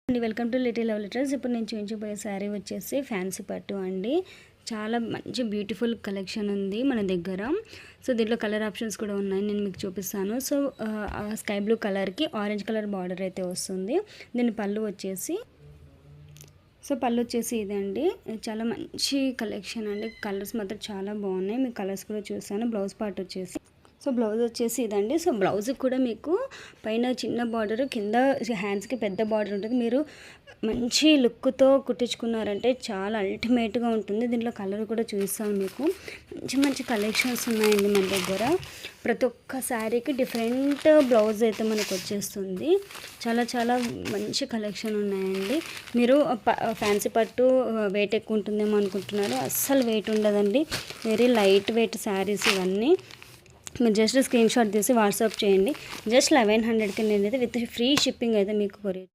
అండి welcome to little love letters. ఇప్పుడు నేను చూపించబోయే శారీ వచ్చేసి ఫ్యాన్సీ పట్టు అండి. చాలా మంచి బ్యూటిఫుల్ కలెక్షన్ ఉంది మన దగ్గర. సో దీంట్లో కలర్ ఆప్షన్స్ కూడా ఉన్నాయి, నేను మీకు చూపిస్తాను. సో స్కై బ్లూ కలర్కి ఆరెంజ్ కలర్ బార్డర్ అయితే వస్తుంది. దీని పళ్ళు వచ్చేసి ఇదండి. చాలా మంచి కలెక్షన్ అండి. కలర్స్ మాత్రం చాలా బాగున్నాయి. మీకు కలర్స్ కూడా చూస్తాను. బ్లౌజ్ పార్ట్ వచ్చేసి బ్లౌజ్ వచ్చేసి ఇదండి. సో బ్లౌజ్కి కూడా మీకు పైన చిన్న బార్డర్, కింద హ్యాండ్స్కి పెద్ద బార్డర్ ఉంటుంది. మీరు మంచి లుక్తో కుట్టించుకున్నారంటే చాలా అల్టిమేట్గా ఉంటుంది. దీంట్లో కలర్ కూడా చూస్తాను. మీకు మంచి మంచి కలెక్షన్స్ ఉన్నాయండి మన దగ్గర. ప్రతి ఒక్క శారీకి డిఫరెంట్ బ్లౌజ్ అయితే మనకు వచ్చేస్తుంది. చాలా చాలా మంచి కలెక్షన్ ఉన్నాయండి. మీరు ఫ్యాన్సీ పట్టు వెయిట్ ఎక్కువ ఉంటుందేమో అనుకుంటున్నారు. అస్సలు వెయిట్ ఉండదండి. వెరీ లైట్ వెయిట్ శారీస్ ఇవన్నీ. మీరు జస్ట్ స్క్రీన్ షాట్ తీసి వాట్సాప్ చేయండి. జస్ట్ 1100కి నేనైతే విత్ ఫ్రీ షిప్పింగ్ అయితే మీకు కొరియర్